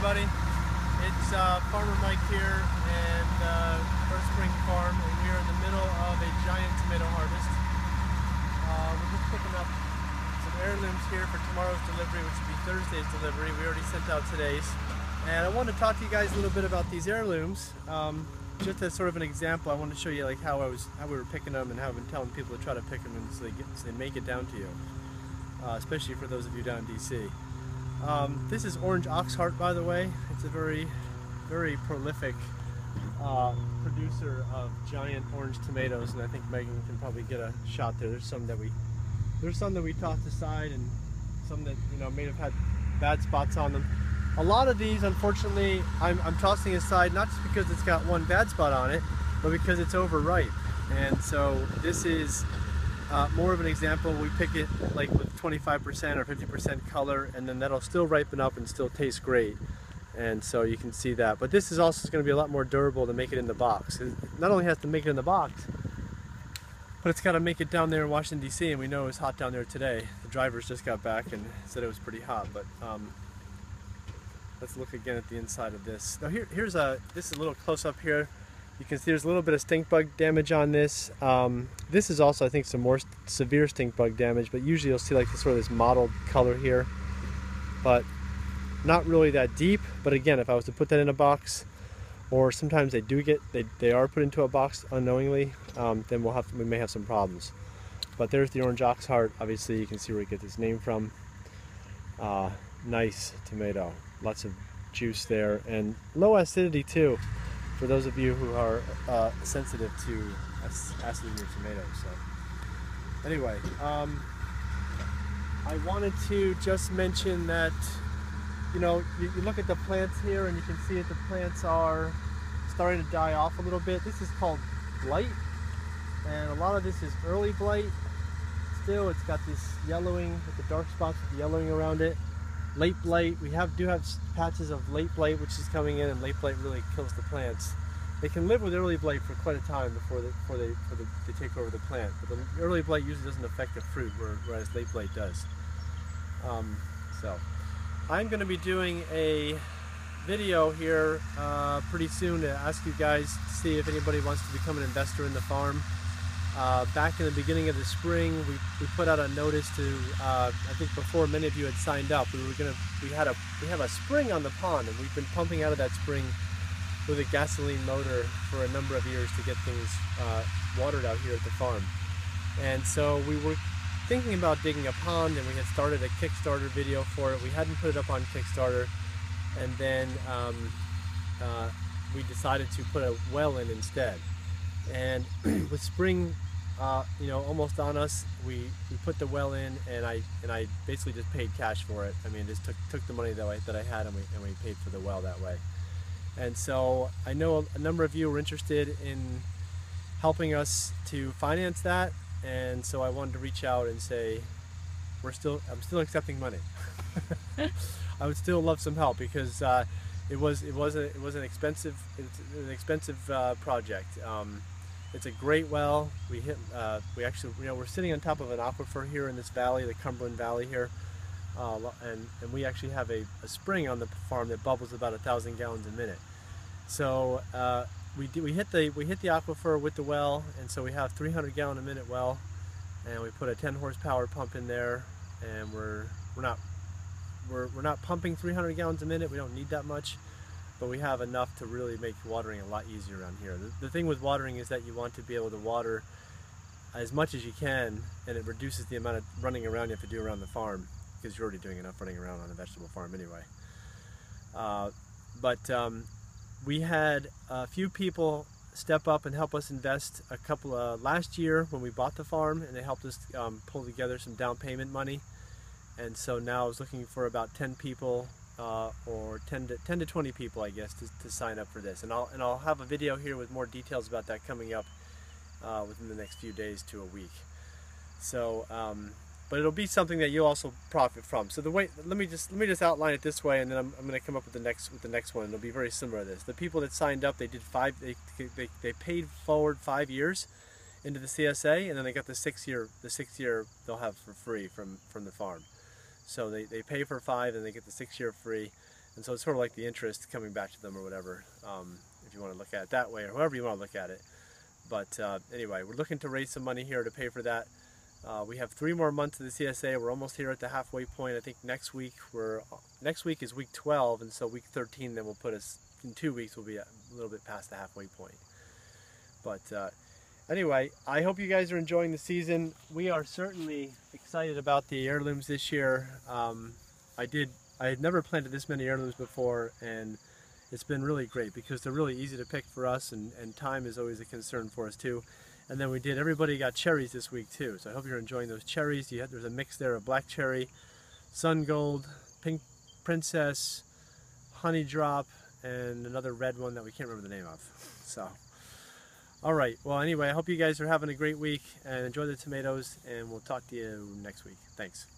everybody. It's Farmer Mike here and First Spring Farm, and we are in the middle of a giant tomato harvest. We're just picking up some heirlooms here for tomorrow's delivery, which will be Thursday's delivery. We already sent out today's. And I wanted to talk to you guys a little bit about these heirlooms. Just as sort of an example, I wanted to show you like how we were picking them and how I've been telling people to try to pick them and so they make it down to you, especially for those of you down in DC. This is Orange Oxheart, by the way. It's a very, very prolific producer of giant orange tomatoes, and I think Megan can probably get a shot there. There's some that we tossed aside, and some that may have had bad spots on them. A lot of these, unfortunately, I'm tossing aside not just because it's got one bad spot on it, but because it's overripe. And so this is more of an example. We pick it like with 25% or 50% color, and then that'll still ripen up and still taste great. And so you can see that. But this is also going to be a lot more durable to make it in the box. It not only has to make it in the box, but it's got to make it down there in Washington, D.C., and we know it was hot down there today. The drivers just got back and said it was pretty hot. But let's look again at the inside of this. Now this is a little close up here. You can see there's a little bit of stink bug damage on this. This is also, I think, some more severe stink bug damage, but usually you'll see like this sort of this mottled color here, but not really that deep. But again, if I was to put that in a box, or sometimes they are put into a box unknowingly, then we may have some problems. But there's the Orange Oxheart. Obviously, you can see where it gets its name from. Nice tomato, lots of juice there, and low acidity too, for those of you who are sensitive to acid in your tomatoes. So anyway, I wanted to just mention that you look at the plants here and you can see that the plants are starting to die off a little bit. This is called blight, and a lot of this is early blight. Still, it's got this yellowing with the dark spots with the yellowing around it. Late blight, we do have patches of late blight which is coming in, and late blight really kills the plants. They can live with early blight for quite a time before they take over the plant, but the early blight usually doesn't affect the fruit, whereas late blight does. So I'm going to be doing a video here pretty soon to ask you guys to see if anybody wants to become an investor in the farm. Back in the beginning of the spring, we put out a notice to, I think before many of you had signed up, we have a spring on the pond, and we've been pumping out of that spring with a gasoline motor for a number of years to get things watered out here at the farm. And so we were thinking about digging a pond, and we had started a Kickstarter video for it. We hadn't put it up on Kickstarter, and then we decided to put a well in instead. And with spring almost on us, we put the well in, and I basically just paid cash for it. I mean, just took the money that I had, and we paid for the well that way. And so I know a number of you were interested in helping us to finance that, and so I wanted to reach out and say I'm still accepting money. I would still love some help, because it was an expensive project. It's a great well. We're sitting on top of an aquifer here in this valley, the Cumberland Valley here, and we actually have a spring on the farm that bubbles about 1,000 gallons a minute. So we hit the aquifer with the well, and so we have 300 gallon a minute well, and we put a 10 horsepower pump in there, and we're not pumping 300 gallons a minute. We don't need that much, but we have enough to really make watering a lot easier around here. The thing with watering is that you want to be able to water as much as you can, and it reduces the amount of running around you have to do around the farm, because you're already doing enough running around on a vegetable farm anyway. We had a few people step up and help us invest a couple last year when we bought the farm, and they helped us pull together some down payment money. And so now I was looking for about 10 people, or 10 to 20 people, I guess, to sign up for this. And I'll have a video here with more details about that coming up within the next few days to a week. So, but it'll be something that you'll also profit from. So let me just outline it this way, and then I'm going to come up with the next one. It'll be very similar to this. The people that signed up, they paid forward 5 years into the CSA, and then they got the 6th year they'll have for free from the farm. So they pay for 5 and they get the 6th year free. And so it's sort of like the interest coming back to them or whatever, if you want to look at it that way, or however you want to look at it. But anyway, we're looking to raise some money here to pay for that. We have 3 more months of the CSA. We're almost here at the halfway point. I think next week is week 12, and so week 13 then will put us, in 2 weeks we'll be a little bit past the halfway point. But anyway, I hope you guys are enjoying the season. We are certainly excited about the heirlooms this year. I had never planted this many heirlooms before, and it's been really great because they're really easy to pick for us, and time is always a concern for us too. And then everybody got cherries this week too, so I hope you're enjoying those cherries. There's a mix there of black cherry, sun gold, pink princess, honey drop, and another red one that we can't remember the name of. So, all right, well anyway, I hope you guys are having a great week and enjoy the tomatoes, and we'll talk to you next week. Thanks.